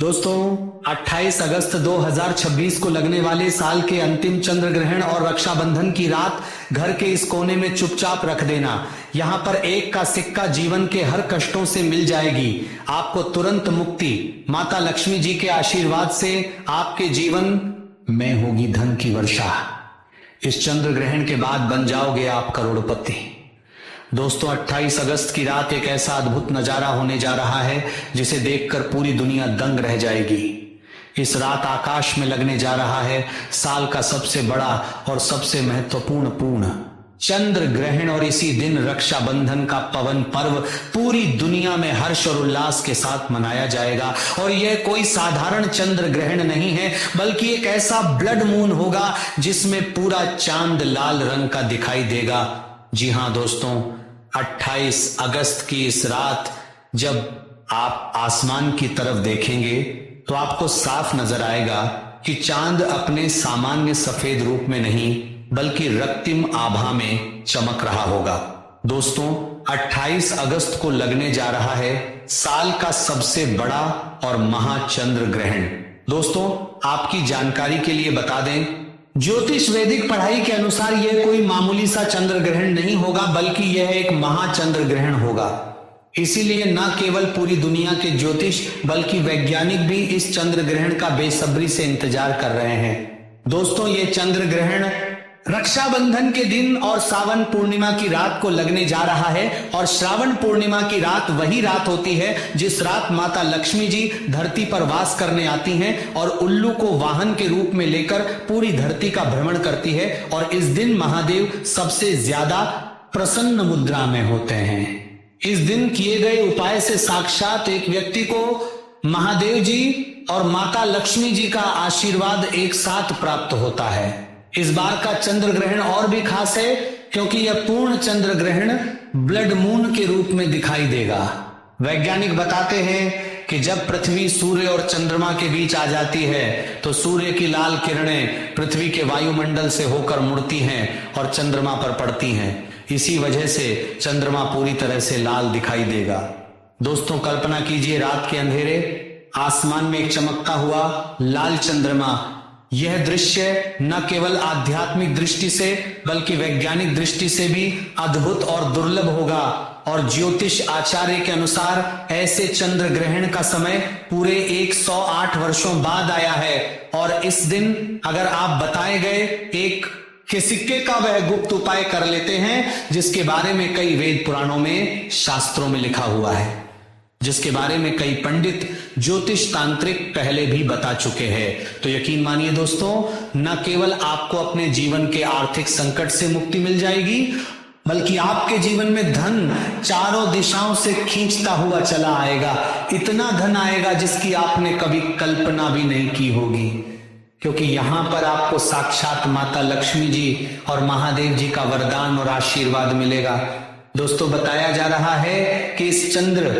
दोस्तों 28 अगस्त 2026 को लगने वाले साल के अंतिम चंद्र ग्रहण और रक्षाबंधन की रात घर के इस कोने में चुपचाप रख देना। यहां पर एक का सिक्का जीवन के हर कष्टों से मिल जाएगी। आपको तुरंत मुक्ति। माता लक्ष्मी जी के आशीर्वाद से आपके जीवन में होगी धन की वर्षा। इस चंद्र ग्रहण के बाद बन जाओगे आप करोड़पति। दोस्तों 28 अगस्त की रात एक ऐसा अद्भुत नजारा होने जा रहा है जिसे देखकर पूरी दुनिया दंग रह जाएगी। इस रात आकाश में लगने जा रहा है साल का सबसे बड़ा और सबसे महत्वपूर्ण पूर्ण चंद्र ग्रहण, और इसी दिन रक्षाबंधन का पवन पर्व पूरी दुनिया में हर्ष और उल्लास के साथ मनाया जाएगा। और यह कोई साधारण चंद्र ग्रहण नहीं है, बल्कि एक ऐसा ब्लड मून होगा जिसमें पूरा चांद लाल रंग का दिखाई देगा। जी हां दोस्तों, 28 अगस्त की इस रात जब आप आसमान की तरफ देखेंगे तो आपको साफ नजर आएगा कि चांद अपने सामान्य सफेद रूप में नहीं बल्कि रक्तिम आभा में चमक रहा होगा। दोस्तों 28 अगस्त को लगने जा रहा है साल का सबसे बड़ा और महाचंद्र ग्रहण। दोस्तों आपकी जानकारी के लिए बता दें, ज्योतिष वैदिक पढ़ाई के अनुसार यह कोई मामूली सा चंद्र ग्रहण नहीं होगा, बल्कि यह एक महाचंद्र ग्रहण होगा। इसीलिए न केवल पूरी दुनिया के ज्योतिष बल्कि वैज्ञानिक भी इस चंद्र ग्रहण का बेसब्री से इंतजार कर रहे हैं। दोस्तों ये चंद्र ग्रहण रक्षाबंधन के दिन और सावन पूर्णिमा की रात को लगने जा रहा है। और श्रावण पूर्णिमा की रात वही रात होती है जिस रात माता लक्ष्मी जी धरती पर वास करने आती हैं और उल्लू को वाहन के रूप में लेकर पूरी धरती का भ्रमण करती है। और इस दिन महादेव सबसे ज्यादा प्रसन्न मुद्रा में होते हैं। इस दिन किए गए उपाय से साक्षात एक व्यक्ति को महादेव जी और माता लक्ष्मी जी का आशीर्वाद एक साथ प्राप्त होता है। इस बार का चंद्र ग्रहण और भी खास है क्योंकि यह पूर्ण चंद्र ग्रहण ब्लड मून के रूप में दिखाई देगा। वैज्ञानिक बताते हैं कि जब पृथ्वी सूर्य और चंद्रमा के बीच आ जाती है तो सूर्य की लाल किरणें पृथ्वी के वायुमंडल से होकर मुड़ती हैं और चंद्रमा पर पड़ती हैं। इसी वजह से चंद्रमा पूरी तरह से लाल दिखाई देगा। दोस्तों कल्पना कीजिए, रात के अंधेरे आसमान में एक चमकता हुआ लाल चंद्रमा। यह दृश्य न केवल आध्यात्मिक दृष्टि से बल्कि वैज्ञानिक दृष्टि से भी अद्भुत और दुर्लभ होगा। और ज्योतिष आचार्य के अनुसार ऐसे चंद्र ग्रहण का समय पूरे 108 वर्षों बाद आया है। और इस दिन अगर आप बताए गए एक के सिक्के का वह गुप्त उपाय कर लेते हैं जिसके बारे में कई वेद पुराणों में शास्त्रों में लिखा हुआ है, जिसके बारे में कई पंडित ज्योतिष तांत्रिक पहले भी बता चुके हैं, तो यकीन मानिए दोस्तों न केवल आपको अपने जीवन के आर्थिक संकट से मुक्ति मिल जाएगी बल्कि आपके जीवन में धन चारों दिशाओं से खींचता हुआ चला आएगा। इतना धन आएगा जिसकी आपने कभी कल्पना भी नहीं की होगी, क्योंकि यहां पर आपको साक्षात माता लक्ष्मी जी और महादेव जी का वरदान और आशीर्वाद मिलेगा। दोस्तों बताया जा रहा है कि इस चंद्र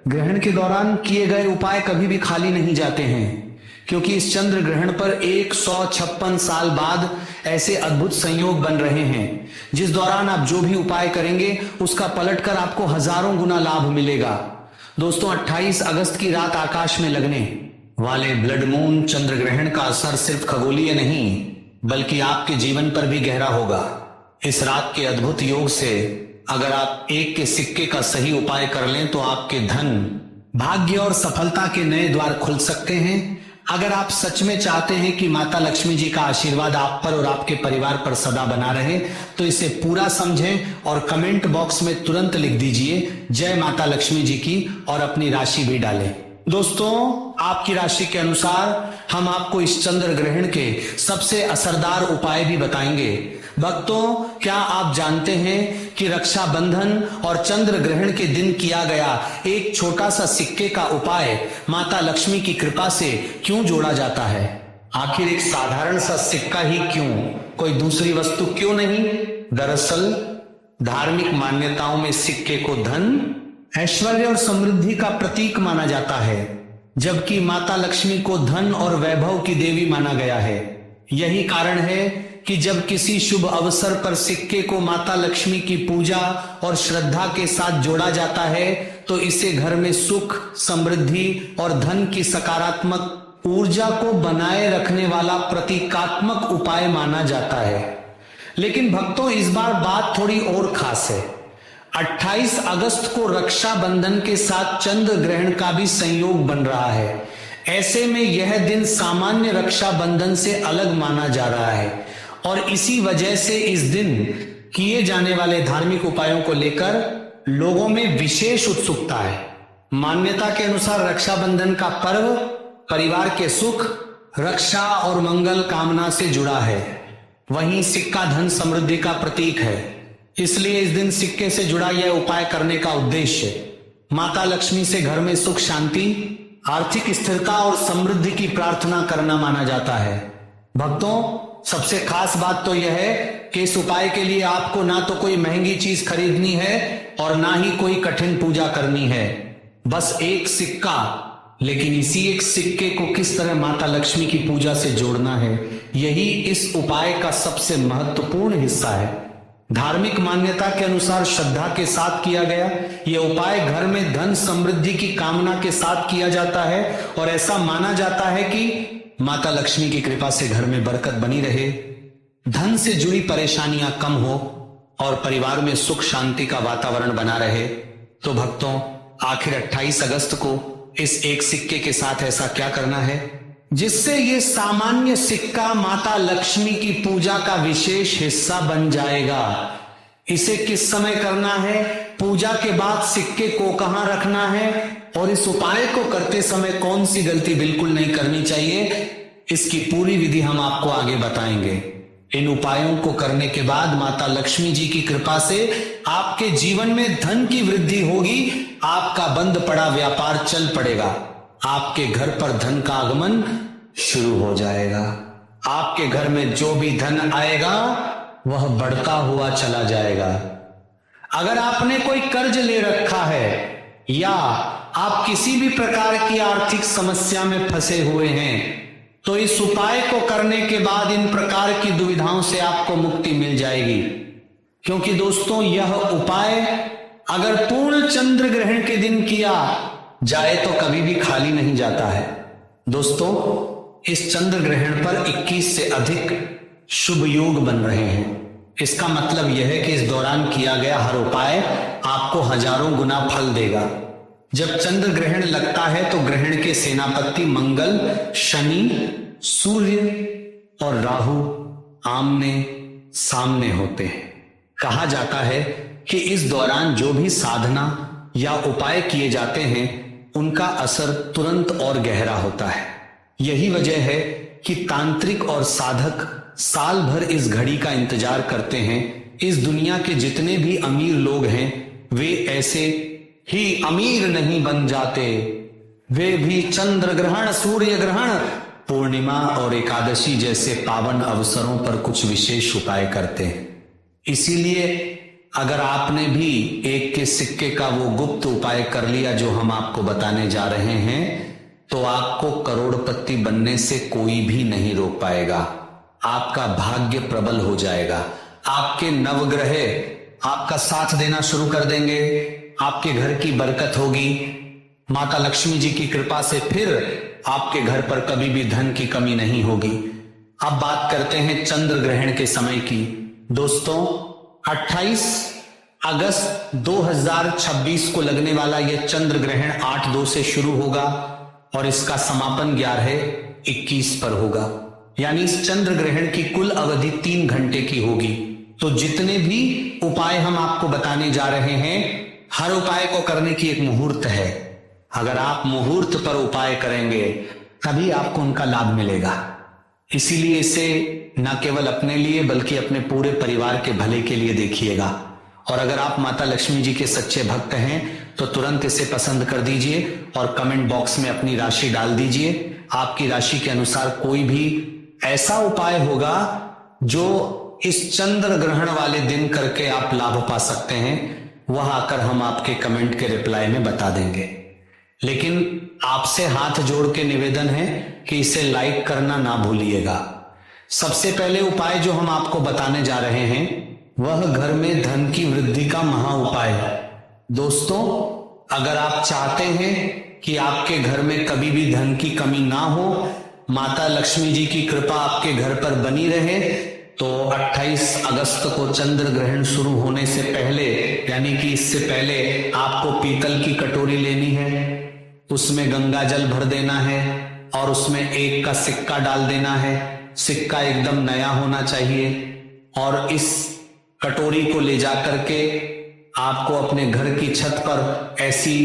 ग्रहण के दौरान किए गए उपाय कभी भी खाली नहीं जाते हैं, क्योंकि इस चंद्र ग्रहण पर 156 साल बाद ऐसे अद्भुत संयोग बन रहे हैं जिस दौरान आप जो भी उपाय करेंगे उसका पलटकर आपको हजारों गुना लाभ मिलेगा। दोस्तों 28 अगस्त की रात आकाश में लगने वाले ब्लड मून चंद्र ग्रहण का असर सिर्फ खगोलीय नहीं बल्कि आपके जीवन पर भी गहरा होगा। इस रात के अद्भुत योग से अगर आप एक के सिक्के का सही उपाय कर लें तो आपके धन, भाग्य और सफलता के नए द्वार खुल सकते हैं। अगर आप सच में चाहते हैं कि माता लक्ष्मी जी का आशीर्वाद आप पर और आपके परिवार पर सदा बना रहे तो इसे पूरा समझें और कमेंट बॉक्स में तुरंत लिख दीजिए जय माता लक्ष्मी जी की और अपनी राशि भी डालें। दोस्तों आपकी राशि के अनुसार हम आपको इस चंद्र ग्रहण के सबसे असरदार उपाय भी बताएंगे। भक्तों क्या आप जानते हैं कि रक्षाबंधन और चंद्र ग्रहण के दिन किया गया एक छोटा सा सिक्के का उपाय माता लक्ष्मी की कृपा से क्यों जोड़ा जाता है? आखिर एक साधारण सा सिक्का ही क्यों, कोई दूसरी वस्तु क्यों नहीं? दरअसल धार्मिक मान्यताओं में सिक्के को धन, ऐश्वर्य और समृद्धि का प्रतीक माना जाता है, जबकि माता लक्ष्मी को धन और वैभव की देवी माना गया है। यही कारण है कि जब किसी शुभ अवसर पर सिक्के को माता लक्ष्मी की पूजा और श्रद्धा के साथ जोड़ा जाता है तो इसे घर में सुख, समृद्धि और धन की सकारात्मक ऊर्जा को बनाए रखने वाला प्रतीकात्मक उपाय माना जाता है। लेकिन भक्तों, इस बार बात थोड़ी और खास है। 28 अगस्त को रक्षाबंधन के साथ चंद्र ग्रहण का भी संयोग बन रहा है। ऐसे में यह दिन सामान्य रक्षाबंधन से अलग माना जा रहा है और इसी वजह से इस दिन किए जाने वाले धार्मिक उपायों को लेकर लोगों में विशेष उत्सुकता है। मान्यता के अनुसार रक्षाबंधन का पर्व परिवार के सुख, रक्षा और मंगल कामना से जुड़ा है। वहीं सिक्का धन समृद्धि का प्रतीक है, इसलिए इस दिन सिक्के से जुड़ा यह उपाय करने का उद्देश्य माता लक्ष्मी से घर में सुख, शांति, आर्थिक स्थिरता और समृद्धि की प्रार्थना करना माना जाता है। भक्तों, सबसे खास बात तो यह है कि इस उपाय के लिए आपको ना तो कोई महंगी चीज खरीदनी है और ना ही कोई कठिन पूजा करनी है। बस एक सिक्का, लेकिन इसी एक सिक्के को किस तरह माता लक्ष्मी की पूजा से जोड़ना है, यही इस उपाय का सबसे महत्वपूर्ण हिस्सा है। धार्मिक मान्यता के अनुसार श्रद्धा के साथ किया गया यह उपाय घर में धन समृद्धि की कामना के साथ किया जाता है और ऐसा माना जाता है कि माता लक्ष्मी की कृपा से घर में बरकत बनी रहे, धन से जुड़ी परेशानियां कम हो और परिवार में सुख शांति का वातावरण बना रहे। तो भक्तों, आखिर 28 अगस्त को इस एक सिक्के के साथ ऐसा क्या करना है जिससे ये सामान्य सिक्का माता लक्ष्मी की पूजा का विशेष हिस्सा बन जाएगा? इसे किस समय करना है, पूजा के बाद सिक्के को कहां रखना है और इस उपाय को करते समय कौन सी गलती बिल्कुल नहीं करनी चाहिए, इसकी पूरी विधि हम आपको आगे बताएंगे। इन उपायों को करने के बाद माता लक्ष्मी जी की कृपा से आपके जीवन में धन की वृद्धि होगी, आपका बंद पड़ा व्यापार चल पड़ेगा, आपके घर पर धन का आगमन शुरू हो जाएगा। आपके घर में जो भी धन आएगा वह बढ़ता हुआ चला जाएगा। अगर आपने कोई कर्ज ले रखा है या आप किसी भी प्रकार की आर्थिक समस्या में फंसे हुए हैं तो इस उपाय को करने के बाद इन प्रकार की दुविधाओं से आपको मुक्ति मिल जाएगी। क्योंकि दोस्तों, यह उपाय अगर पूर्ण चंद्र ग्रहण के दिन किया जाए तो कभी भी खाली नहीं जाता है। दोस्तों, इस चंद्र ग्रहण पर 21 से अधिक शुभ योग बन रहे हैं। इसका मतलब यह है कि इस दौरान किया गया हर उपाय आपको हजारों गुना फल देगा। जब चंद्र ग्रहण लगता है तो ग्रहण के सेनापति मंगल, शनि, सूर्य और राहु आमने सामने होते हैं। कहा जाता है कि इस दौरान जो भी साधना या उपाय किए जाते हैं उनका असर तुरंत और गहरा होता है। यही वजह है कि तांत्रिक और साधक साल भर इस घड़ी का इंतजार करते हैं। इस दुनिया के जितने भी अमीर लोग हैं वे ऐसे ही अमीर नहीं बन जाते, वे भी चंद्र ग्रहण, सूर्य ग्रहण, पूर्णिमा और एकादशी जैसे पावन अवसरों पर कुछ विशेष उपाय करते हैं। इसीलिए अगर आपने भी एक के सिक्के का वो गुप्त उपाय कर लिया जो हम आपको बताने जा रहे हैं तो आपको करोड़पति बनने से कोई भी नहीं रोक पाएगा। आपका भाग्य प्रबल हो जाएगा, आपके नवग्रह आपका साथ देना शुरू कर देंगे, आपके घर की बरकत होगी। माता लक्ष्मी जी की कृपा से फिर आपके घर पर कभी भी धन की कमी नहीं होगी। अब बात करते हैं चंद्र ग्रहण के समय की। दोस्तों, 28 अगस्त 2026 को लगने वाला यह चंद्र ग्रहण 8/2 से शुरू होगा और इसका समापन 11/21 पर होगा। यानी इस चंद्र ग्रहण की कुल अवधि 3 घंटे की होगी। तो जितने भी उपाय हम आपको बताने जा रहे हैं, हर उपाय को करने की एक मुहूर्त है। अगर आप मुहूर्त पर उपाय करेंगे तभी आपको उनका लाभ मिलेगा। इसीलिए इसे न केवल अपने लिए बल्कि अपने पूरे परिवार के भले के लिए देखिएगा। और अगर आप माता लक्ष्मी जी के सच्चे भक्त हैं तो तुरंत इसे पसंद कर दीजिए और कमेंट बॉक्स में अपनी राशि डाल दीजिए। आपकी राशि के अनुसार कोई भी ऐसा उपाय होगा जो इस चंद्र ग्रहण वाले दिन करके आप लाभ पा सकते हैं, वह आकर हम आपके कमेंट के रिप्लाई में बता देंगे। लेकिन आपसे हाथ जोड़ के निवेदन है कि इसे लाइक करना ना भूलिएगा। सबसे पहले उपाय जो हम आपको बताने जा रहे हैं वह घर में धन की वृद्धि का महा उपाय है। दोस्तों, अगर आप चाहते हैं कि आपके घर में कभी भी धन की कमी ना हो, माता लक्ष्मी जी की कृपा आपके घर पर बनी रहे, तो 28 अगस्त को चंद्र ग्रहण शुरू होने से पहले, यानी कि इससे पहले आपको पीतल की कटोरी लेनी है, उसमें गंगा जल भर देना है और उसमें 1 का सिक्का डाल देना है। सिक्का एकदम नया होना चाहिए और इस कटोरी को ले जाकर के आपको अपने घर की छत पर ऐसी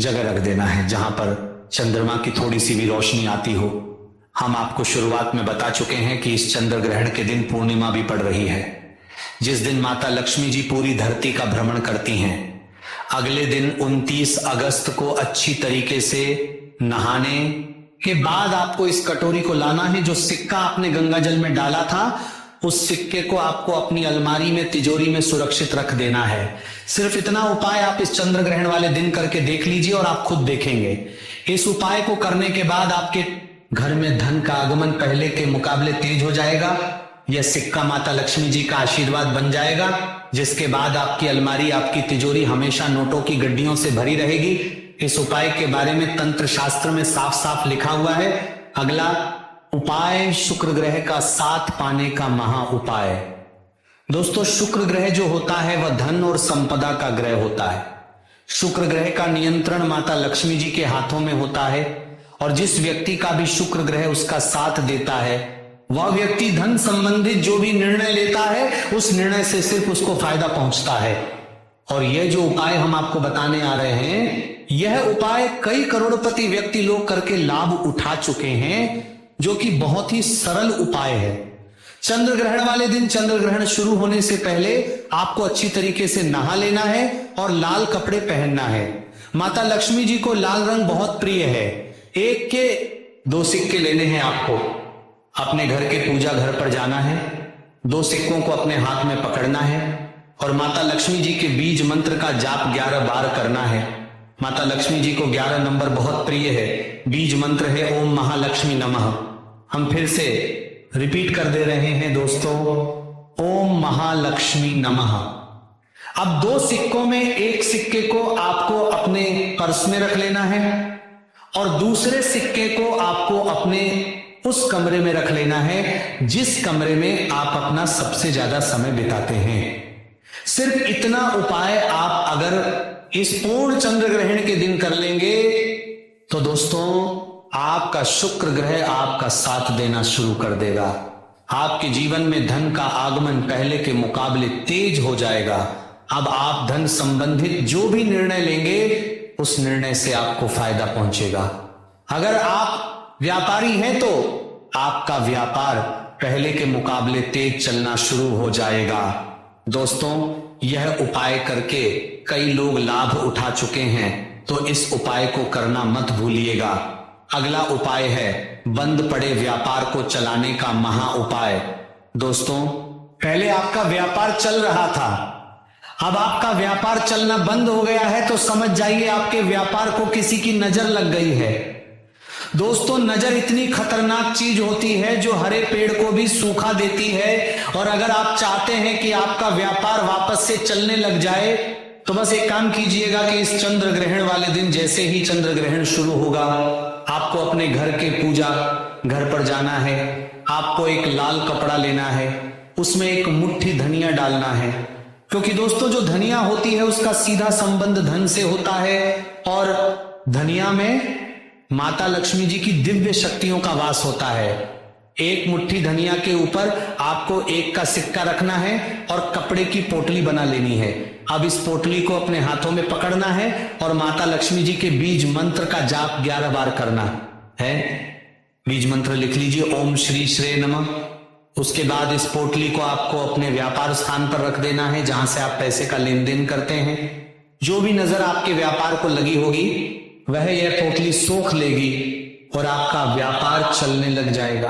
जगह रख देना है जहां पर चंद्रमा की थोड़ी सी भी रोशनी आती हो। हम आपको शुरुआत में बता चुके हैं कि इस चंद्र ग्रहण के दिन पूर्णिमा भी पड़ रही है, जिस दिन माता लक्ष्मी जी पूरी धरती का भ्रमण करती हैं। अगले दिन 29 अगस्त को अच्छी तरीके से नहाने के बाद आपको इस कटोरी को लाना है। जो सिक्का आपने गंगा जल में डाला था, उस सिक्के को आपको अपनी अलमारी में, तिजोरी में सुरक्षित रख देना है। सिर्फ इतना उपाय आप इस चंद्र ग्रहण वाले दिन करके देख लीजिए और आप खुद देखेंगे। इस उपाय को करने के बाद आपके घर में धन का आगमन पहले के मुकाबले तेज हो जाएगा। यह सिक्का माता लक्ष्मी जी का आशीर्वाद बन जाएगा, जिसके बाद आपकी अलमारी, आपकी तिजोरी हमेशा नोटों की गड्डियों से भरी रहेगी। इस उपाय के बारे में तंत्र शास्त्र में साफ साफ लिखा हुआ है। अगला उपाय, शुक्र ग्रह का साथ पाने का महा उपाय। दोस्तों, शुक्र ग्रह जो होता है वह धन और संपदा का ग्रह होता है। शुक्र ग्रह का नियंत्रण माता लक्ष्मी जी के हाथों में होता है और जिस व्यक्ति का भी शुक्र ग्रह उसका साथ देता है, वह व्यक्ति धन संबंधित जो भी निर्णय लेता है, उस निर्णय से सिर्फ उसको फायदा पहुंचता है। और यह जो उपाय हम आपको बताने आ रहे हैं, यह उपाय कई करोड़पति व्यक्ति लोग करके लाभ उठा चुके हैं, जो कि बहुत ही सरल उपाय है। चंद्र ग्रहण वाले दिन, चंद्र ग्रहण शुरू होने से पहले आपको अच्छी तरीके से नहा लेना है और लाल कपड़े पहनना है। माता लक्ष्मी जी को लाल रंग बहुत प्रिय है। 1 के 2 सिक्के लेने हैं आपको। अपने घर के पूजा घर पर जाना है, 2 सिक्कों को अपने हाथ में पकड़ना है और माता लक्ष्मी जी के बीज मंत्र का जाप 11 बार करना है। माता लक्ष्मी जी को 11 नंबर बहुत प्रिय है। बीज मंत्र है ओम महालक्ष्मी नमः। हम फिर से रिपीट कर दे रहे हैं दोस्तों, ओम महालक्ष्मी नमः। अब 2 सिक्कों में 1 सिक्के को आपको अपने पर्स में रख लेना है और दूसरे सिक्के को आपको अपने उस कमरे में रख लेना है जिस कमरे में आप अपना सबसे ज्यादा समय बिताते हैं। सिर्फ इतना उपाय आप अगर इस पूर्ण चंद्र ग्रहण के दिन कर लेंगे तो दोस्तों, आपका शुक्र ग्रह आपका साथ देना शुरू कर देगा। आपके जीवन में धन का आगमन पहले के मुकाबले तेज हो जाएगा। अब आप धन संबंधित जो भी निर्णय लेंगे, उस निर्णय से आपको फायदा पहुंचेगा। अगर आप व्यापारी हैं तो आपका व्यापार पहले के मुकाबले तेज चलना शुरू हो जाएगा। दोस्तों, यह उपाय करके कई लोग लाभ उठा चुके हैं, तो इस उपाय को करना मत भूलिएगा। अगला उपाय है बंद पड़े व्यापार को चलाने का महा उपाय। दोस्तों, पहले आपका व्यापार चल रहा था, अब आपका व्यापार चलना बंद हो गया है, तो समझ जाइए आपके व्यापार को किसी की नजर लग गई है। दोस्तों, नजर इतनी खतरनाक चीज होती है जो हरे पेड़ को भी सूखा देती है। और अगर आप चाहते हैं कि आपका व्यापार वापस से चलने लग जाए, तो बस एक काम कीजिएगा कि इस चंद्र ग्रहण वाले दिन जैसे ही चंद्र ग्रहण शुरू होगा, आपको अपने घर के पूजा घर पर जाना है। आपको एक लाल कपड़ा लेना है, उसमें 1 मुट्ठी धनिया डालना है, क्योंकि दोस्तों जो धनिया होती है उसका सीधा संबंध धन से होता है और धनिया में माता लक्ष्मी जी की दिव्य शक्तियों का वास होता है। 1 मुट्ठी धनिया के ऊपर आपको 1 का सिक्का रखना है और कपड़े की पोटली बना लेनी है। अब इस पोटली को अपने हाथों में पकड़ना है और माता लक्ष्मी जी के बीज मंत्र का जाप 11 बार करना है। बीज मंत्र लिख लीजिए, ओम श्री श्री नमः। उसके बाद इस पोटली को आपको अपने व्यापार स्थान पर रख देना है, जहां से आप पैसे का लेन देन करते हैं। जो भी नजर आपके व्यापार को लगी होगी, वह यह पोटली सोख लेगी और आपका व्यापार चलने लग जाएगा।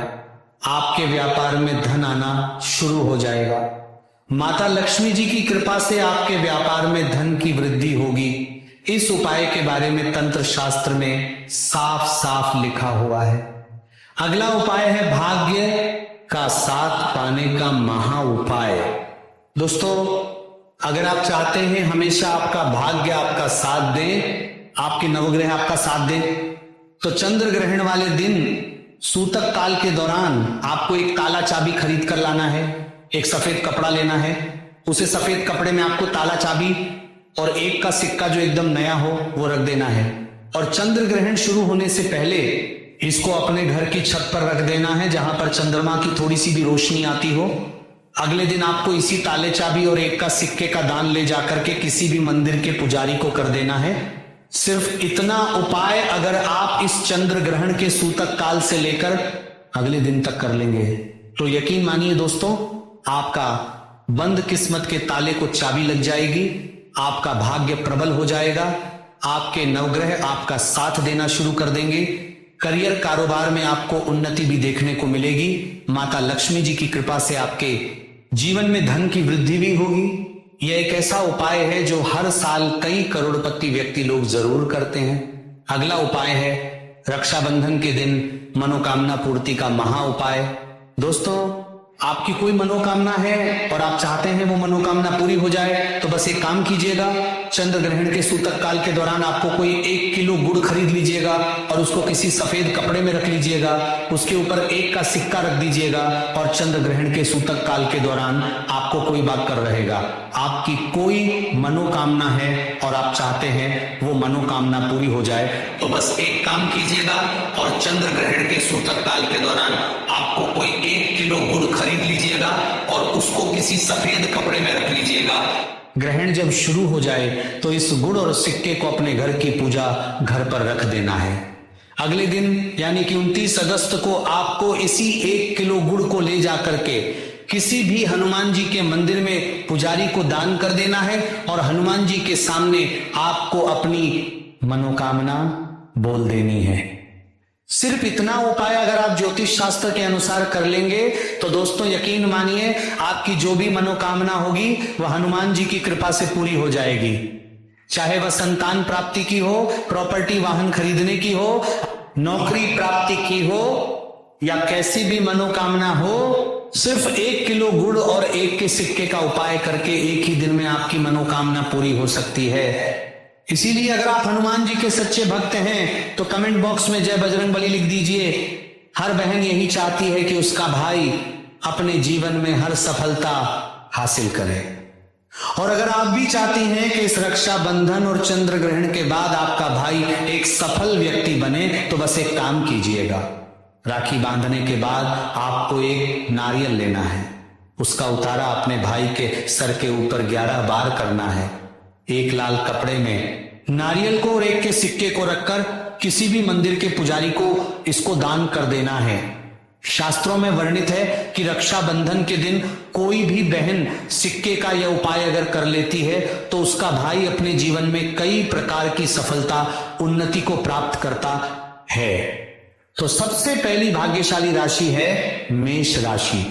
आपके व्यापार में धन आना शुरू हो जाएगा। माता लक्ष्मी जी की कृपा से आपके व्यापार में धन की वृद्धि होगी। इस उपाय के बारे में तंत्र शास्त्र में साफ साफ लिखा हुआ है। अगला उपाय है भाग्य का साथ पाने का महा उपाय। दोस्तों, अगर आप चाहते हैं हमेशा आपका भाग्य आपका साथ दे, आपके नवग्रह आपका साथ दे, तो चंद्र ग्रहण वाले दिन सूतक काल के दौरान आपको एक ताला चाबी खरीद कर लाना है, एक सफेद कपड़ा लेना है, उसे सफेद कपड़े में आपको ताला चाबी और एक का सिक्का जो एकदम नया हो वो रख देना है, और चंद्र ग्रहण शुरू होने से पहले इसको अपने घर की छत पर रख देना है, जहां पर चंद्रमा की थोड़ी सी भी रोशनी आती हो। अगले दिन आपको इसी ताले चाबी और एक का सिक्के का दान ले जाकर के किसी भी मंदिर के पुजारी को कर देना है। सिर्फ इतना उपाय अगर आप इस चंद्र ग्रहण के सूतक काल से लेकर अगले दिन तक कर लेंगे तो यकीन मानिए दोस्तों, आपका बंद किस्मत के ताले को चाबी लग जाएगी, आपका भाग्य प्रबल हो जाएगा, आपके नवग्रह आपका साथ देना शुरू कर देंगे, करियर कारोबार में आपको उन्नति भी देखने को मिलेगी, माता लक्ष्मी जी की कृपा से आपके जीवन में धन की वृद्धि भी होगी। यह एक ऐसा उपाय है जो हर साल कई करोड़पति व्यक्ति लोग जरूर करते हैं। अगला उपाय है रक्षाबंधन के दिन मनोकामना पूर्ति का महा उपाय। दोस्तों, आपकी कोई मनोकामना है और आप चाहते हैं वो मनोकामना पूरी हो जाए, तो बस एक काम कीजिएगा, चंद्र ग्रहण के सूतक काल के दौरान आपको कोई 1 किलो गुड़ खरीद लीजिएगा और उसको किसी सफेद कपड़े में रख लीजिएगा, उसके ऊपर 1 का सिक्का रख दीजिएगा, और चंद्र ग्रहण के सूतक काल के दौरान आपको कोई बात कर रहेगा। आपकी कोई मनोकामना है और आप चाहते हैं वो मनोकामना पूरी हो जाए, तो बस एक काम कीजिएगा और चंद्र ग्रहण के सूतक काल के दौरान आपको कोई 1 किलो गुड़ खरीद लीजिएगा और उसको किसी सफेद कपड़े में रख लीजिएगा। ग्रहण जब शुरू हो जाए तो इस गुड़ और सिक्के को अपने घर की पूजा घर पर रख देना है। अगले दिन यानी कि 29 अगस्त को आपको इसी 1 किलो गुड़ को ले जाकर के किसी भी हनुमान जी के मंदिर में पुजारी को दान कर देना है, और हनुमान जी के सामने आपको अपनी मनोकामना बोल देनी है। सिर्फ इतना उपाय अगर आप ज्योतिष शास्त्र के अनुसार कर लेंगे तो दोस्तों यकीन मानिए, आपकी जो भी मनोकामना होगी वह हनुमान जी की कृपा से पूरी हो जाएगी। चाहे वह संतान प्राप्ति की हो, प्रॉपर्टी वाहन खरीदने की हो, नौकरी प्राप्ति की हो, या कैसी भी मनोकामना हो, सिर्फ 1 किलो गुड़ और 1 के सिक्के का उपाय करके एक ही दिन में आपकी मनोकामना पूरी हो सकती है। इसीलिए अगर आप हनुमान जी के सच्चे भक्त हैं तो कमेंट बॉक्स में जय बजरंगबली लिख दीजिए। हर बहन यही चाहती है कि उसका भाई अपने जीवन में हर सफलता हासिल करे, और अगर आप भी चाहती हैं कि इस रक्षाबंधन और चंद्र ग्रहण के बाद आपका भाई एक सफल व्यक्ति बने, तो बस एक काम कीजिएगा, राखी बांधने के बाद आपको एक नारियल लेना है, उसका उतारा अपने भाई के सर के ऊपर 11 बार करना है। एक लाल कपड़े में नारियल को और 1 के सिक्के को रखकर किसी भी मंदिर के पुजारी को इसको दान कर देना है। शास्त्रों में वर्णित है कि रक्षाबंधन के दिन कोई भी बहन सिक्के का यह उपाय अगर कर लेती है तो उसका भाई अपने जीवन में कई प्रकार की सफलता, उन्नति को प्राप्त करता है। तो सबसे पहली भाग्यशाली राशि है मेष राशि।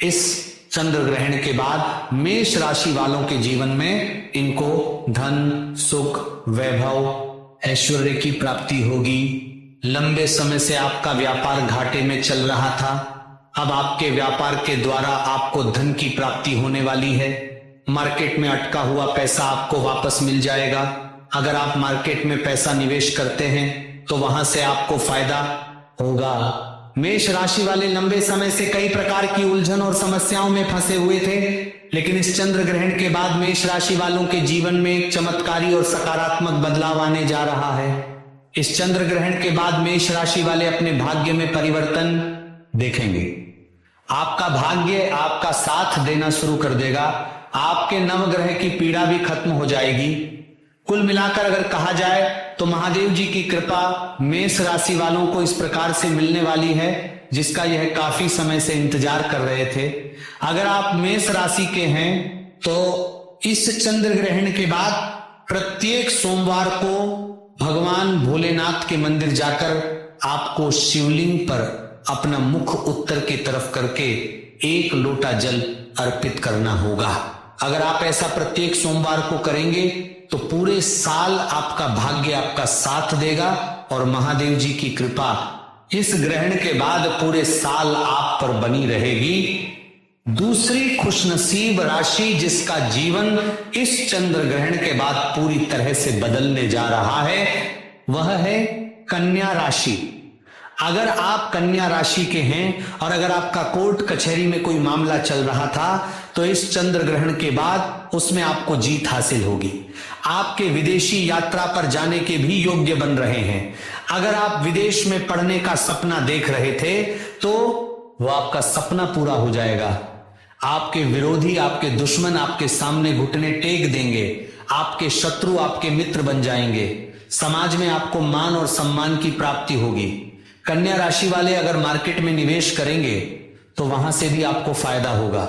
इस चंद्र ग्रहण के बाद मेष राशि वालों के जीवन में इनको धन, सुख, वैभव, ऐश्वर्य की प्राप्ति होगी। लंबे समय से आपका व्यापार घाटे में चल रहा था, अब आपके व्यापार के द्वारा आपको धन की प्राप्ति होने वाली है। मार्केट में अटका हुआ पैसा आपको वापस मिल जाएगा। अगर आप मार्केट में पैसा निवेश करते हैं तो वहां से आपको फायदा होगा। मेष राशि वाले लंबे समय से कई प्रकार की उलझन और समस्याओं में फंसे हुए थे, लेकिन इस चंद्र ग्रहण के बाद मेष राशि वालों के जीवन में एक चमत्कारी और सकारात्मक बदलाव आने जा रहा है। इस चंद्र ग्रहण के बाद मेष राशि वाले अपने भाग्य में परिवर्तन देखेंगे। आपका भाग्य आपका साथ देना शुरू कर देगा। आपके नवग्रह की पीड़ा भी खत्म हो जाएगी। कुल मिलाकर अगर कहा जाए तो महादेव जी की कृपा मेष राशि वालों को इस प्रकार से मिलने वाली है जिसका यह काफी समय से इंतजार कर रहे थे। अगर आप मेष राशि के हैं तो इस चंद्र ग्रहण के बाद प्रत्येक सोमवार को भगवान भोलेनाथ के मंदिर जाकर आपको शिवलिंग पर अपना मुख उत्तर की तरफ करके 1 लोटा जल अर्पित करना होगा। अगर आप ऐसा प्रत्येक सोमवार को करेंगे तो पूरे साल आपका भाग्य आपका साथ देगा और महादेव जी की कृपा इस ग्रहण के बाद पूरे साल आप पर बनी रहेगी। दूसरी खुशनसीब राशि जिसका जीवन इस चंद्र ग्रहण के बाद पूरी तरह से बदलने जा रहा है वह है कन्या राशि। अगर आप कन्या राशि के हैं और अगर आपका कोर्ट कचहरी में कोई मामला चल रहा था तो इस चंद्र ग्रहण के बाद उसमें आपको जीत हासिल होगी। आपके विदेशी यात्रा पर जाने के भी योग्य बन रहे हैं। अगर आप विदेश में पढ़ने का सपना देख रहे थे तो वो आपका सपना पूरा हो जाएगा। आपके विरोधी, आपके दुश्मन आपके सामने घुटने टेक देंगे। आपके शत्रु आपके मित्र बन जाएंगे। समाज में आपको मान और सम्मान की प्राप्ति होगी। कन्या राशि वाले अगर मार्केट में निवेश करेंगे तो वहां से भी आपको फायदा होगा।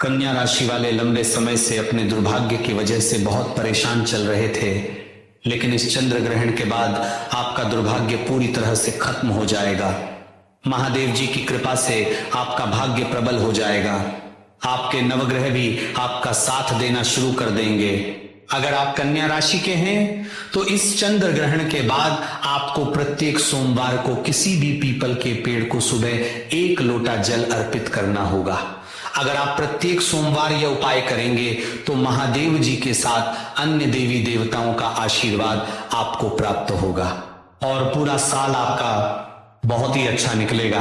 कन्या राशि वाले लंबे समय से अपने दुर्भाग्य की वजह से बहुत परेशान चल रहे थे, लेकिन इस चंद्र ग्रहण के बाद आपका दुर्भाग्य पूरी तरह से खत्म हो जाएगा। महादेव जी की कृपा से आपका भाग्य प्रबल हो जाएगा। आपके नवग्रह भी आपका साथ देना शुरू कर देंगे। अगर आप कन्या राशि के हैं तो इस चंद्र ग्रहण के बाद आपको प्रत्येक सोमवार को किसी भी पीपल के पेड़ को सुबह 1 लोटा जल अर्पित करना होगा। अगर आप प्रत्येक सोमवार यह उपाय करेंगे तो महादेव जी के साथ अन्य देवी देवताओं का आशीर्वाद आपको प्राप्त होगा और पूरा साल आपका बहुत ही अच्छा निकलेगा।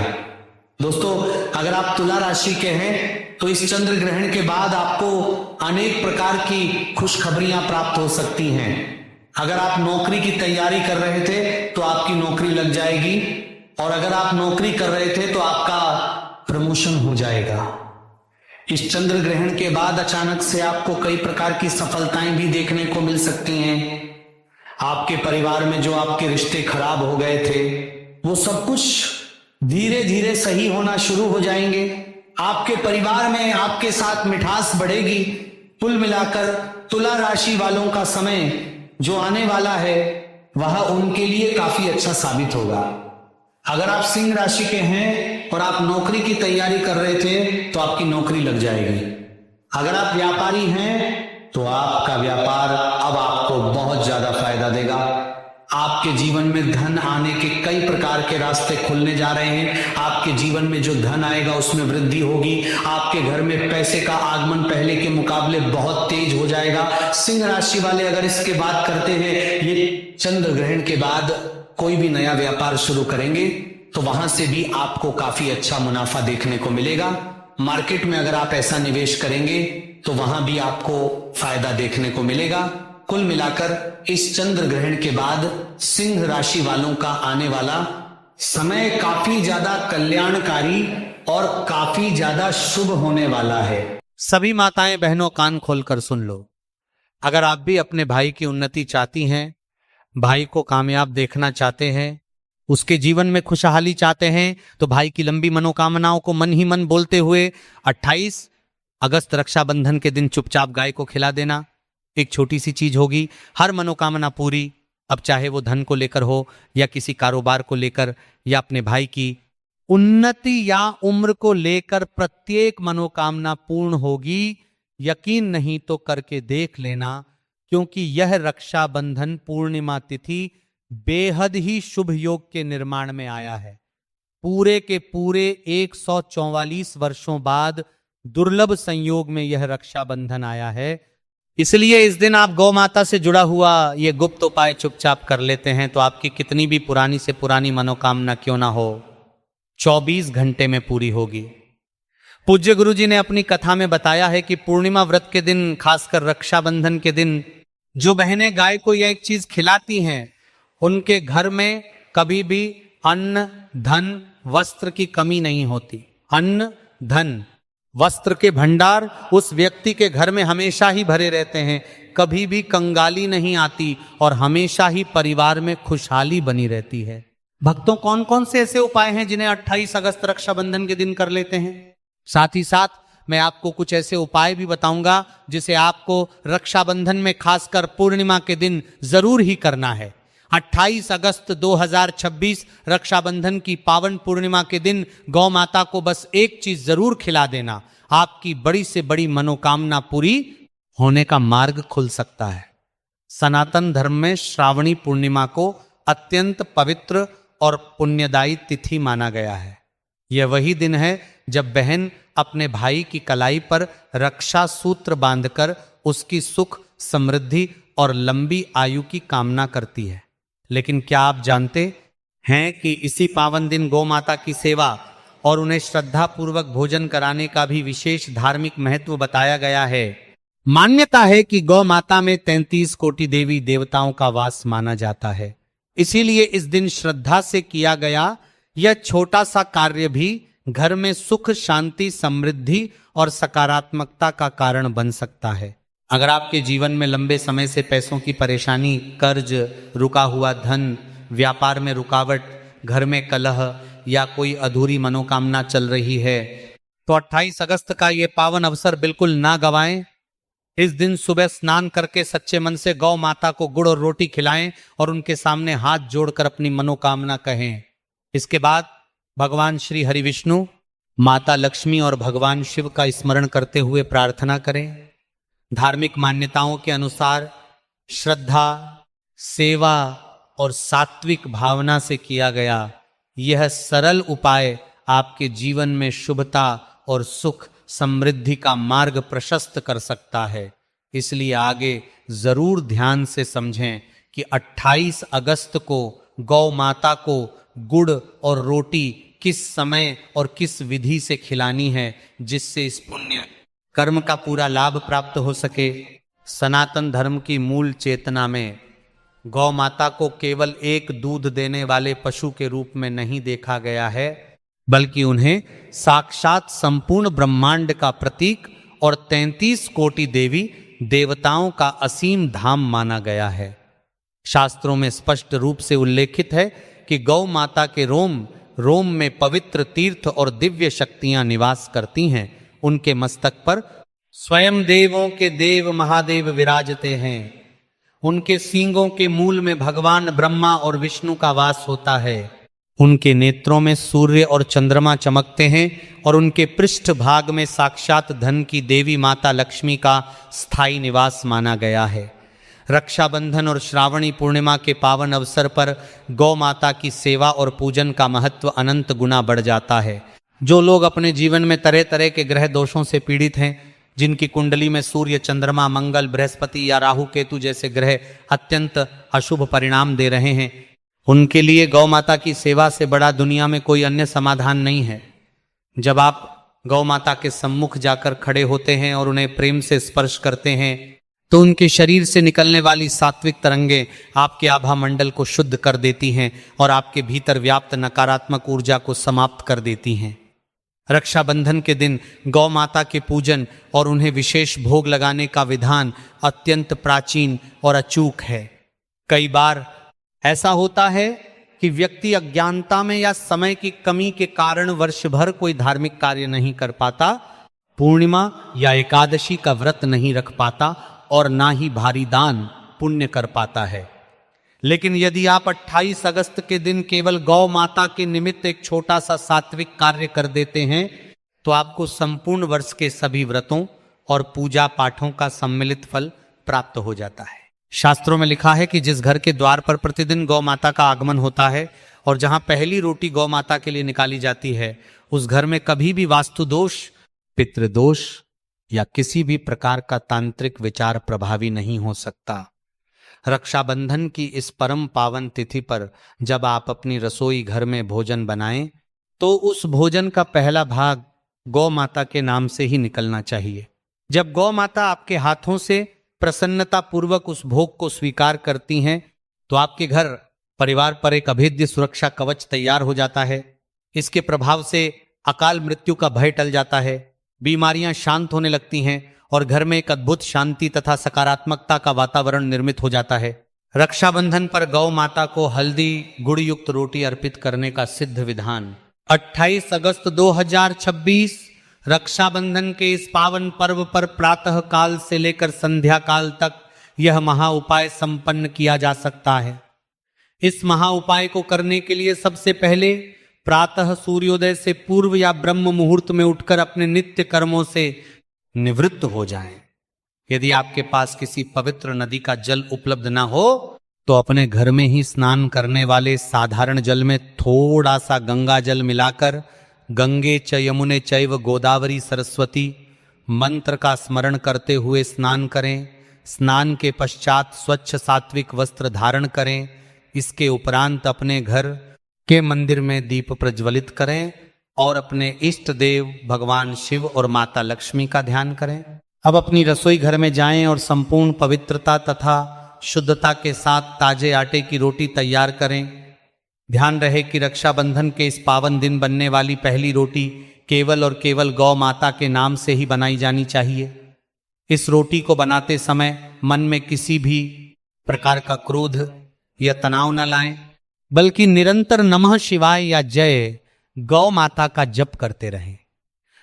दोस्तों, अगर आप तुला राशि के हैं तो इस चंद्र ग्रहण के बाद आपको अनेक प्रकार की खुशखबरियां प्राप्त हो सकती हैं। अगर आप नौकरी की तैयारी कर रहे थे तो आपकी नौकरी लग जाएगी और अगर आप नौकरी कर रहे थे तो आपका प्रमोशन हो जाएगा। इस चंद्र ग्रहण के बाद अचानक से आपको कई प्रकार की सफलताएं भी देखने को मिल सकती हैं। आपके परिवार में जो आपके रिश्ते खराब हो गए थे वो सब कुछ धीरे धीरे सही होना शुरू हो जाएंगे। आपके परिवार में आपके साथ मिठास बढ़ेगी। कुल मिलाकर तुला राशि वालों का समय जो आने वाला है वह उनके लिए काफी अच्छा साबित होगा। अगर आप सिंह राशि के हैं और आप नौकरी की तैयारी कर रहे थे तो आपकी नौकरी लग जाएगी। अगर आप व्यापारी हैं तो आपका व्यापार अब आपको बहुत ज्यादा फायदा देगा। आपके जीवन में धन आने के कई प्रकार के रास्ते खुलने जा रहे हैं। आपके जीवन में जो धन आएगा उसमें वृद्धि होगी। आपके घर में पैसे का आगमन पहले के मुकाबले बहुत तेज हो जाएगा। सिंह राशि वाले अगर इसके बात करते हैं, ये चंद्र ग्रहण के बाद कोई भी नया व्यापार शुरू करेंगे तो वहां से भी आपको काफी अच्छा मुनाफा देखने को मिलेगा। मार्केट में अगर आप ऐसा निवेश करेंगे तो वहां भी आपको फायदा देखने को मिलेगा। कुल मिलाकर इस चंद्र ग्रहण के बाद सिंह राशि वालों का आने वाला समय काफी ज्यादा कल्याणकारी और काफी ज्यादा शुभ होने वाला है। सभी माताएं बहनों कान खोलकर सुन लो। अगर आप भी अपने भाई की उन्नति चाहती हैं, भाई को कामयाब देखना चाहते हैं, उसके जीवन में खुशहाली चाहते हैं तो भाई की लंबी मनोकामनाओं को मन ही मन बोलते हुए 28 अगस्त रक्षाबंधन के दिन चुपचाप गाय को खिला देना। एक छोटी सी चीज होगी, हर मनोकामना पूरी। अब चाहे वो धन को लेकर हो या किसी कारोबार को लेकर या अपने भाई की उन्नति या उम्र को लेकर, प्रत्येक मनोकामना पूर्ण होगी। यकीन नहीं तो करके देख लेना, क्योंकि यह रक्षाबंधन पूर्णिमा तिथि बेहद ही शुभ योग के निर्माण में आया है। पूरे के पूरे 144 वर्षों बाद दुर्लभ संयोग में यह रक्षाबंधन आया है। इसलिए इस दिन आप गौ माता से जुड़ा हुआ ये गुप्त उपाय चुपचाप कर लेते हैं तो आपकी कितनी भी पुरानी से पुरानी मनोकामना क्यों ना हो, 24 घंटे में पूरी होगी। पूज्य गुरु जी ने अपनी कथा में बताया है कि पूर्णिमा व्रत के दिन, खासकर रक्षाबंधन के दिन, जो बहनें गाय को यह एक चीज खिलाती हैं उनके घर में कभी भी अन्न, धन, वस्त्र की कमी नहीं होती। अन्न, धन, वस्त्र के भंडार उस व्यक्ति के घर में हमेशा ही भरे रहते हैं। कभी भी कंगाली नहीं आती और हमेशा ही परिवार में खुशहाली बनी रहती है। भक्तों, कौन कौन से ऐसे उपाय हैं जिन्हें 28 अगस्त रक्षाबंधन के दिन कर लेते हैं? साथ ही साथ मैं आपको कुछ ऐसे उपाय भी बताऊंगा जिसे आपको रक्षाबंधन में खासकर पूर्णिमा के दिन जरूर ही करना है। 28 अगस्त 2026 रक्षाबंधन की पावन पूर्णिमा के दिन गौ माता को बस एक चीज जरूर खिला देना, आपकी बड़ी से बड़ी मनोकामना पूरी होने का मार्ग खुल सकता है। सनातन धर्म में श्रावणी पूर्णिमा को अत्यंत पवित्र और पुण्यदायी तिथि माना गया है। यह वही दिन है जब बहन अपने भाई की कलाई पर रक्षा सूत्र बांधकर उसकी सुख, समृद्धि और लंबी आयु की कामना करती है। लेकिन क्या आप जानते हैं कि इसी पावन दिन गौ माता की सेवा और उन्हें श्रद्धा पूर्वक भोजन कराने का भी विशेष धार्मिक महत्व बताया गया है। मान्यता है कि गौ माता में 33 कोटि देवी देवताओं का वास माना जाता है। इसीलिए इस दिन श्रद्धा से किया गया यह छोटा सा कार्य भी घर में सुख, शांति, समृद्धि और सकारात्मकता का कारण बन सकता है। अगर आपके जीवन में लंबे समय से पैसों की परेशानी, कर्ज, रुका हुआ धन, व्यापार में रुकावट, घर में कलह या कोई अधूरी मनोकामना चल रही है, तो 28 अगस्त का ये पावन अवसर बिल्कुल ना गवाएं। इस दिन सुबह स्नान करके सच्चे मन से गौ माता को गुड़ और रोटी खिलाएं और उनके सामने हाथ जोड़कर अपनी मनोकामना कहें। इसके बाद भगवान श्री हरि विष्णु, माता लक्ष्मी और भगवान शिव का स्मरण करते हुए प्रार्थना करें। धार्मिक मान्यताओं के अनुसार श्रद्धा, सेवा और सात्विक भावना से किया गया यह सरल उपाय आपके जीवन में शुभता और सुख, समृद्धि का मार्ग प्रशस्त कर सकता है। इसलिए आगे जरूर ध्यान से समझें कि 28 अगस्त को गौ माता को गुड़ और रोटी किस समय और किस विधि से खिलानी है, जिससे इस पुण्य कर्म का पूरा लाभ प्राप्त हो सके। सनातन धर्म की मूल चेतना में गौ माता को केवल एक दूध देने वाले पशु के रूप में नहीं देखा गया है, बल्कि उन्हें साक्षात संपूर्ण ब्रह्मांड का प्रतीक और 33 कोटि देवी देवताओं का असीम धाम माना गया है। शास्त्रों में स्पष्ट रूप से उल्लेखित है कि गौ माता के रोम में पवित्र तीर्थ और दिव्य शक्तियां निवास करती हैं। उनके मस्तक पर स्वयं देवों के देव महादेव विराजते हैं। उनके सींगों के मूल में भगवान ब्रह्मा और विष्णु का वास होता है। उनके नेत्रों में सूर्य और चंद्रमा चमकते हैं और उनके पृष्ठ भाग में साक्षात धन की देवी माता लक्ष्मी का स्थायी निवास माना गया है। रक्षाबंधन और श्रावणी पूर्णिमा के पावन अवसर पर गौ माता की सेवा और पूजन का महत्व अनंत गुना बढ़ जाता है। जो लोग अपने जीवन में तरह तरह के ग्रह दोषों से पीड़ित हैं, जिनकी कुंडली में सूर्य, चंद्रमा, मंगल, बृहस्पति या राहु केतु जैसे ग्रह अत्यंत अशुभ परिणाम दे रहे हैं, उनके लिए गौ माता की सेवा से बड़ा दुनिया में कोई अन्य समाधान नहीं है। जब आप गौ माता के सम्मुख जाकर खड़े होते हैं और उन्हें प्रेम से स्पर्श करते हैं, तो उनके शरीर से निकलने वाली सात्विक तरंगें आपके आभा मंडल को शुद्ध कर देती हैं और आपके भीतर व्याप्त नकारात्मक ऊर्जा को समाप्त कर देती हैं। रक्षाबंधन के दिन गौ माता के पूजन और उन्हें विशेष भोग लगाने का विधान अत्यंत प्राचीन और अचूक है। कई बार ऐसा होता है कि व्यक्ति अज्ञानता में या समय की कमी के कारण वर्ष भर कोई धार्मिक कार्य नहीं कर पाता, पूर्णिमा या एकादशी का व्रत नहीं रख पाता और ना ही भारी दान पुण्य कर पाता है। लेकिन यदि आप 28 अगस्त के दिन केवल गौ माता के निमित्त एक छोटा सा सात्विक कार्य कर देते हैं, तो आपको संपूर्ण वर्ष के सभी व्रतों और पूजा पाठों का सम्मिलित फल प्राप्त हो जाता है। शास्त्रों में लिखा है कि जिस घर के द्वार पर प्रतिदिन गौ माता का आगमन होता है और जहां पहली रोटी गौ माता के लिए निकाली जाती है, उस घर में कभी भी वास्तु दोष, पितृदोष या किसी भी प्रकार का तांत्रिक विचार प्रभावी नहीं हो सकता। रक्षाबंधन की इस परम पावन तिथि पर जब आप अपनी रसोई घर में भोजन बनाएं, तो उस भोजन का पहला भाग गौ माता के नाम से ही निकलना चाहिए। जब गौ माता आपके हाथों से प्रसन्नता पूर्वक उस भोग को स्वीकार करती हैं, तो आपके घर परिवार पर एक अभेद्य सुरक्षा कवच तैयार हो जाता है। इसके प्रभाव से अकाल मृत्यु का भय टल जाता है, बीमारियां शांत होने लगती हैं और घर में एक अद्भुत शांति तथा सकारात्मकता का वातावरण निर्मित हो जाता है। रक्षाबंधन पर गौ माता को हल्दी गुड़ युक्त रोटी अर्पित करने का सिद्ध विधान 28 अगस्त 2026 रक्षाबंधन के इस पावन पर्व पर प्रातः काल से लेकर संध्या काल तक यह महा उपाय संपन्न किया जा सकता है। इस महा उपाय को करने के लिए सबसे पहले प्रातः सूर्योदय से पूर्व या ब्रह्म मुहूर्त में उठकर अपने नित्य कर्मों से निवृत्त हो जाएं। यदि आपके पास किसी पवित्र नदी का जल उपलब्ध ना हो, तो अपने घर में ही स्नान करने वाले साधारण जल में थोड़ा सा गंगा जल मिलाकर गंगे च यमुने चैव गोदावरी सरस्वती मंत्र का स्मरण करते हुए स्नान करें। स्नान के पश्चात स्वच्छ सात्विक वस्त्र धारण करें। इसके उपरांत अपने घर के मंदिर में दीप प्रज्वलित करें और अपने इष्ट देव भगवान शिव और माता लक्ष्मी का ध्यान करें। अब अपनी रसोई घर में जाएं और संपूर्ण पवित्रता तथा शुद्धता के साथ ताजे आटे की रोटी तैयार करें। ध्यान रहे कि रक्षाबंधन के इस पावन दिन बनने वाली पहली रोटी केवल और केवल गौ माता के नाम से ही बनाई जानी चाहिए। इस रोटी को बनाते समय मन में किसी भी प्रकार का क्रोध या तनाव न लाएं, बल्कि निरंतर नमः शिवाय या जय गौ माता का जप करते रहें।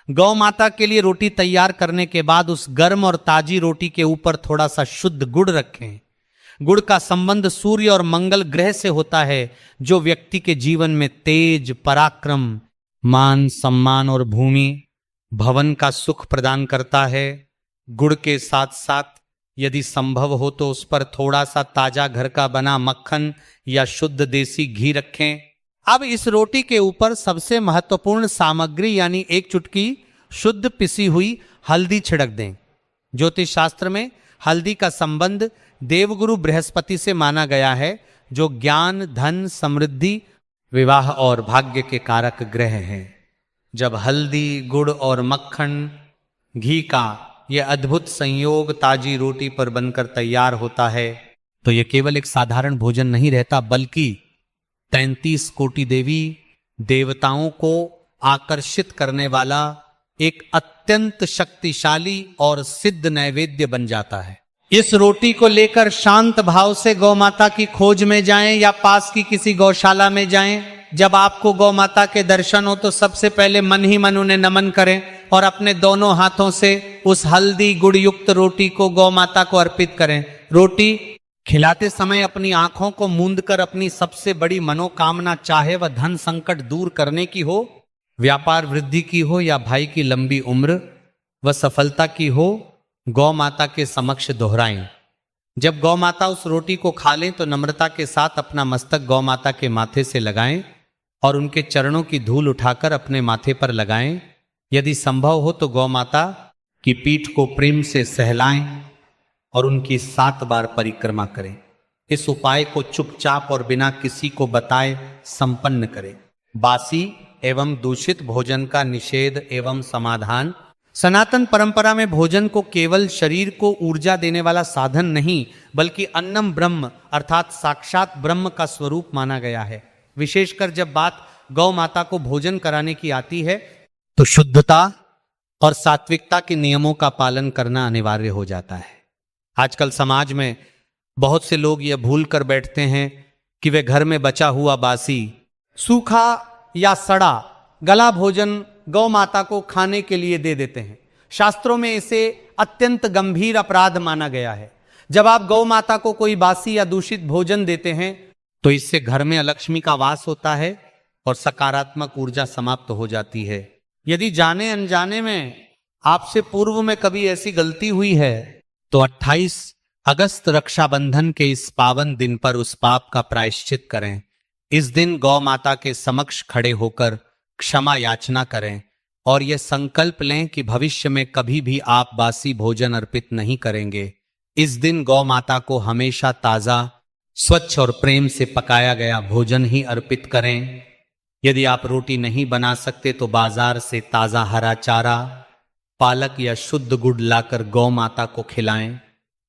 गौ माता के लिए रोटी तैयार करने के बाद उस गर्म और ताजी रोटी के ऊपर थोड़ा सा शुद्ध गुड़ रखें। गुड़ का संबंध सूर्य और मंगल ग्रह से होता है, जो व्यक्ति के जीवन में तेज, पराक्रम, मान, सम्मान और भूमि भवन का सुख प्रदान करता है। गुड़ के साथ साथ यदि संभव हो तो उस पर थोड़ा सा ताजा घर का बना मक्खन या शुद्ध देसी घी रखें। अब इस रोटी के ऊपर सबसे महत्वपूर्ण सामग्री यानी 1 चुटकी शुद्ध पिसी हुई हल्दी छिड़क दें। ज्योतिष शास्त्र में हल्दी का संबंध देवगुरु बृहस्पति से माना गया है, जो ज्ञान, धन, समृद्धि, विवाह और भाग्य के कारक ग्रह हैं। जब हल्दी, गुड़ और मक्खन, घी का यह अद्भुत संयोग ताजी रोटी पर बनकर तैयार होता है, तो यह केवल एक साधारण भोजन नहीं रहता, बल्कि 33 कोटि देवी देवताओं को आकर्षित करने वाला एक अत्यंत शक्तिशाली और सिद्ध नैवेद्य बन जाता है। इस रोटी को लेकर शांत भाव से गौ माता की खोज में जाएं या पास की किसी गौशाला में जाएं। जब आपको गौ माता के दर्शन हो तो सबसे पहले मन ही मन उन्हें नमन करें और अपने दोनों हाथों से उस हल्दी गुड़ युक्त रोटी को गौ माता को अर्पित करें। रोटी खिलाते समय अपनी आंखों को मूंद कर अपनी सबसे बड़ी मनोकामना, चाहे वह धन संकट दूर करने की हो, व्यापार वृद्धि की हो या भाई की लंबी उम्र व सफलता की हो, गौ माता के समक्ष दोहराएं। जब गौ माता उस रोटी को खा लें तो नम्रता के साथ अपना मस्तक गौ माता के माथे से लगाएं और उनके चरणों की धूल उठाकर अपने माथे पर लगाएं। यदि संभव हो तो गौ माता की पीठ को प्रेम से सहलाएं और उनकी 7 बार परिक्रमा करें। इस उपाय को चुपचाप और बिना किसी को बताए संपन्न करें। बासी एवं दूषित भोजन का निषेध एवं समाधान। सनातन परंपरा में भोजन को केवल शरीर को ऊर्जा देने वाला साधन नहीं, बल्कि अन्नम ब्रह्म अर्थात साक्षात ब्रह्म का स्वरूप माना गया है। विशेषकर जब बात गौ माता को भोजन कराने की आती है तो शुद्धता और सात्विकता के नियमों का पालन करना अनिवार्य हो जाता है। आजकल समाज में बहुत से लोग यह भूल कर बैठते हैं कि वे घर में बचा हुआ बासी, सूखा या सड़ा गला भोजन गौ माता को खाने के लिए दे देते हैं। शास्त्रों में इसे अत्यंत गंभीर अपराध माना गया है। जब आप गौ माता को कोई बासी या दूषित भोजन देते हैं तो इससे घर में अलक्ष्मी का वास होता है और सकारात्मक ऊर्जा समाप्त हो जाती है। यदि जाने अनजाने में आपसे पूर्व में कभी ऐसी गलती हुई है तो 28 अगस्त रक्षाबंधन के इस पावन दिन पर उस पाप का प्रायश्चित करें। इस दिन गौ माता के समक्ष खड़े होकर क्षमा याचना करें और यह संकल्प लें कि भविष्य में कभी भी आप बासी भोजन अर्पित नहीं करेंगे। इस दिन गौ माता को हमेशा ताजा, स्वच्छ और प्रेम से पकाया गया भोजन ही अर्पित करें। यदि आप रोटी नहीं बना सकते तो बाजार से ताजा हरा चारा, पालक या शुद्ध गुड़ लाकर गौ माता को खिलाएं।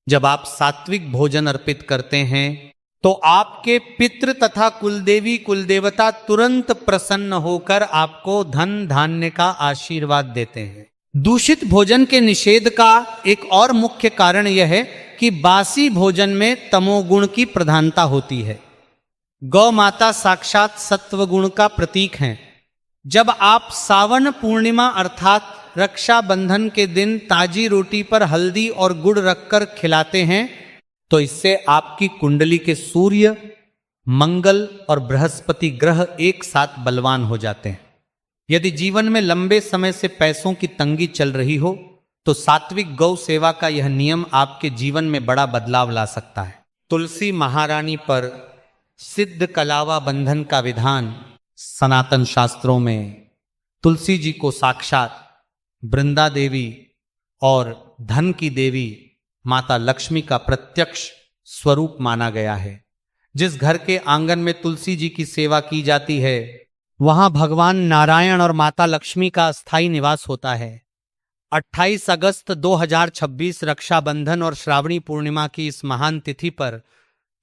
जब आप सात्विक भोजन अर्पित करते हैं तो आपके पितृ तथा कुलदेवी कुलदेवता तुरंत प्रसन्न होकर आपको धन धान्य का आशीर्वाद देते हैं। दूषित भोजन के निषेध का एक और मुख्य कारण यह है कि बासी भोजन में तमोगुण की प्रधानता होती है। गौ माता साक्षात सत्व गुण का प्रतीक हैं। जब आप सावन पूर्णिमा अर्थात रक्षाबंधन के दिन ताजी रोटी पर हल्दी और गुड़ रखकर खिलाते हैं तो इससे आपकी कुंडली के सूर्य, मंगल और बृहस्पति ग्रह एक साथ बलवान हो जाते हैं। यदि जीवन में लंबे समय से पैसों की तंगी चल रही हो तो सात्विक गौ सेवा का यह नियम आपके जीवन में बड़ा बदलाव ला सकता है। तुलसी महारानी पर सिद्ध कलावा बंधन का विधान सनातन शास्त्रों में तुलसी जी को साक्षात वृंदा देवी और धन की देवी माता लक्ष्मी का प्रत्यक्ष स्वरूप माना गया है। जिस घर के आंगन में तुलसी जी की सेवा की जाती है वहां भगवान नारायण और माता लक्ष्मी का अस्थायी निवास होता है। 28 अगस्त 2026 रक्षाबंधन और श्रावणी पूर्णिमा की इस महान तिथि पर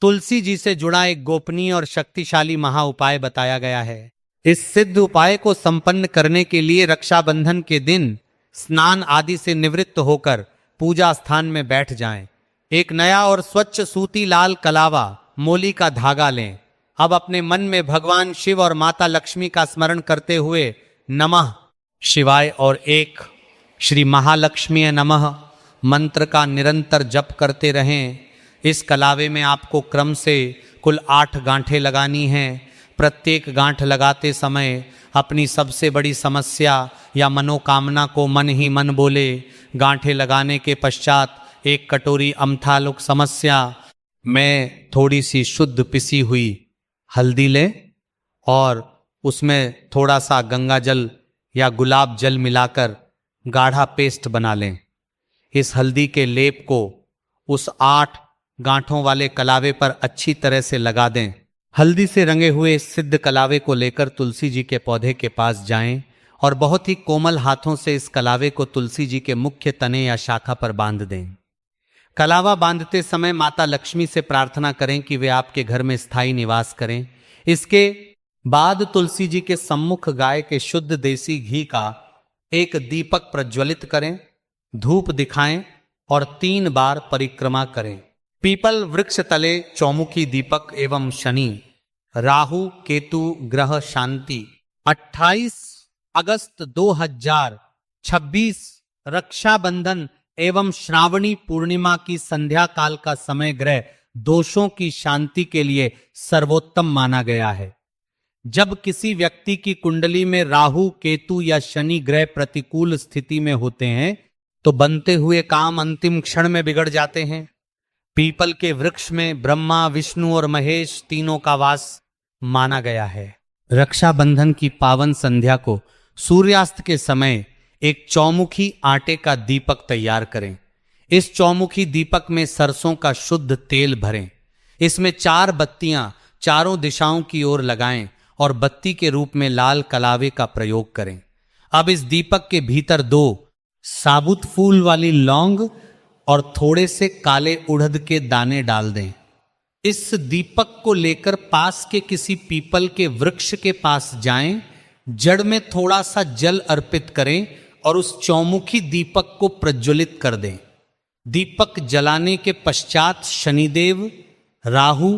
तुलसी जी से जुड़ा एक गोपनीय और शक्तिशाली महा उपाय बताया गया है। इस सिद्ध उपाय को संपन्न करने के लिए रक्षाबंधन के दिन स्नान आदि से निवृत्त होकर पूजा स्थान में बैठ जाएं। एक नया और स्वच्छ सूती लाल कलावा मोली का धागा लें। अब अपने मन में भगवान शिव और माता लक्ष्मी का स्मरण करते हुए नमः शिवाय और एक श्री महालक्ष्मी नमः मंत्र का निरंतर जप करते रहें। इस कलावे में आपको क्रम से कुल 8 गांठें लगानी हैं। प्रत्येक गांठ लगाते समय अपनी सबसे बड़ी समस्या या मनोकामना को मन ही मन बोले। गांठें लगाने के पश्चात एक कटोरी अमथालुक समस्या में थोड़ी सी शुद्ध पिसी हुई हल्दी लें और उसमें थोड़ा सा गंगा जल या गुलाब जल मिलाकर गाढ़ा पेस्ट बना लें। इस हल्दी के लेप को उस 8 गांठों वाले कलावे पर अच्छी तरह से लगा दें। हल्दी से रंगे हुए इस सिद्ध कलावे को लेकर तुलसी जी के पौधे के पास जाएं और बहुत ही कोमल हाथों से इस कलावे को तुलसी जी के मुख्य तने या शाखा पर बांध दें। कलावा बांधते समय माता लक्ष्मी से प्रार्थना करें कि वे आपके घर में स्थायी निवास करें। इसके बाद तुलसी जी के सम्मुख गाय के शुद्ध देसी घी का एक दीपक प्रज्वलित करें, धूप दिखाएं और 3 बार परिक्रमा करें। पीपल वृक्ष तले चौमुखी दीपक एवं शनि राहु केतु ग्रह शांति। 28 अगस्त 2026 रक्षाबंधन एवं श्रावणी पूर्णिमा की संध्या काल का समय ग्रह दोषों की शांति के लिए सर्वोत्तम माना गया है। जब किसी व्यक्ति की कुंडली में राहु केतु या शनि ग्रह प्रतिकूल स्थिति में होते हैं तो बनते हुए काम अंतिम क्षण में बिगड़ जाते हैं। पीपल के वृक्ष में ब्रह्मा विष्णु और महेश तीनों का वास माना गया है। रक्षाबंधन की पावन संध्या को सूर्यास्त के समय एक चौमुखी आटे का दीपक तैयार करें। इस चौमुखी दीपक में सरसों का शुद्ध तेल भरें। इसमें 4 बत्तियां चारों दिशाओं की ओर लगाएं और बत्ती के रूप में लाल कलावे का प्रयोग करें। अब इस दीपक के भीतर 2 साबुत फूल वाली लौंग और थोड़े से काले उड़द के दाने डाल दें। इस दीपक को लेकर पास के किसी पीपल के वृक्ष के पास जाएं, जड़ में थोड़ा सा जल अर्पित करें और उस चौमुखी दीपक को प्रज्वलित कर दें। दीपक जलाने के पश्चात शनिदेव, राहु,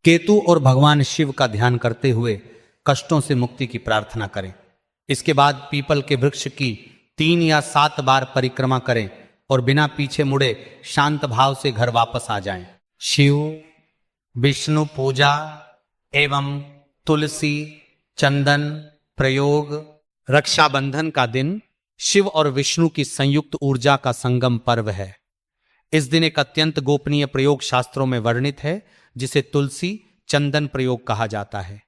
केतु और भगवान शिव का ध्यान करते हुए कष्टों से मुक्ति की प्रार्थना करें। इसके बाद पीपल के वृक्ष की 3 या 7 बार परिक्रमा करें और बिना पीछे मुड़े शांत भाव से घर वापस आ जाएं। शिव विष्णु पूजा एवं तुलसी चंदन प्रयोग। रक्षाबंधन का दिन शिव और विष्णु की संयुक्त ऊर्जा का संगम पर्व है। इस दिन एक अत्यंत गोपनीय प्रयोग शास्त्रों में वर्णित है जिसे तुलसी चंदन प्रयोग कहा जाता है।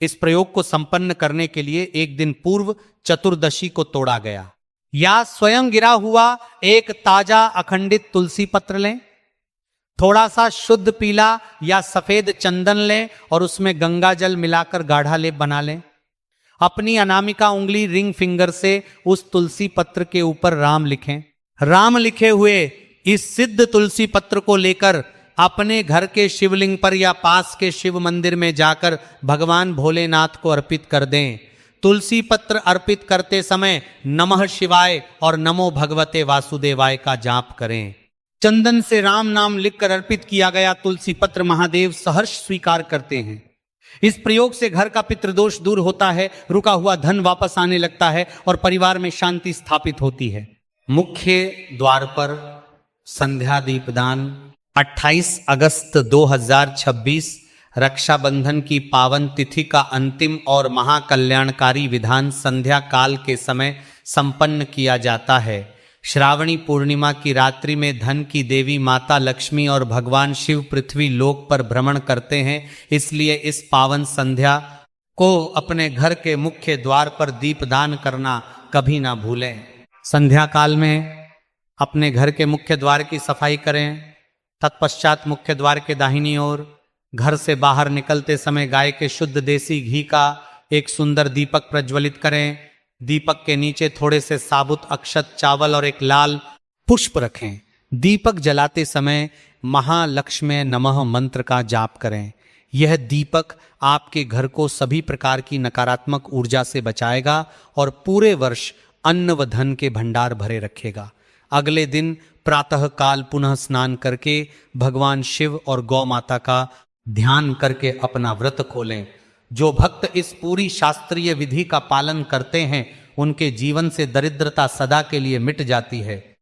इस प्रयोग को संपन्न करने के लिए एक दिन पूर्व चतुर्दशी को तोड़ा गया या स्वयं गिरा हुआ एक ताजा अखंडित तुलसी पत्र लें। थोड़ा सा शुद्ध पीला या सफेद चंदन लें और उसमें गंगा जल मिलाकर गाढ़ा लेप बना लें। अपनी अनामिका उंगली रिंग फिंगर से उस तुलसी पत्र के ऊपर राम लिखें। राम लिखे हुए इस सिद्ध तुलसी पत्र को लेकर अपने घर के शिवलिंग पर या पास के शिव मंदिर में जाकर भगवान भोलेनाथ को अर्पित कर दें। तुलसी पत्र अर्पित करते समय नमः शिवाय और नमो भगवते वासुदेवाय का जाप करें। चंदन से राम नाम लिखकर अर्पित किया गया तुलसी पत्र महादेव सहर्ष स्वीकार करते हैं। इस प्रयोग से घर का पितृदोष दूर होता है, रुका हुआ धन वापस आने लगता है और परिवार में शांति स्थापित होती है। मुख्य द्वार पर संध्या दीपदान। 28 अगस्त 2026 रक्षाबंधन की पावन तिथि का अंतिम और महाकल्याणकारी विधान संध्या काल के समय संपन्न किया जाता है। श्रावणी पूर्णिमा की रात्रि में धन की देवी माता लक्ष्मी और भगवान शिव पृथ्वी लोक पर भ्रमण करते हैं, इसलिए इस पावन संध्या को अपने घर के मुख्य द्वार पर दीपदान करना कभी ना भूलें। संध्या काल में अपने घर के मुख्य द्वार की सफाई करें। तत्पश्चात मुख्य द्वार के दाहिनी ओर घर से बाहर निकलते समय गाय के शुद्ध देसी घी का एक सुंदर दीपक प्रज्वलित करें। दीपक के नीचे थोड़े से साबुत अक्षत चावल और एक लाल पुष्प रखें। दीपक जलाते समय महालक्ष्मी नमः मंत्र का जाप करें। यह दीपक आपके घर को सभी प्रकार की नकारात्मक ऊर्जा से बचाएगा और पूरे वर्ष अन्न व धन के भंडार भरे रखेगा। अगले दिन प्रातः काल पुनः स्नान करके भगवान शिव और गौ माता का ध्यान करके अपना व्रत खोलें। जो भक्त इस पूरी शास्त्रीय विधि का पालन करते हैं उनके जीवन से दरिद्रता सदा के लिए मिट जाती है।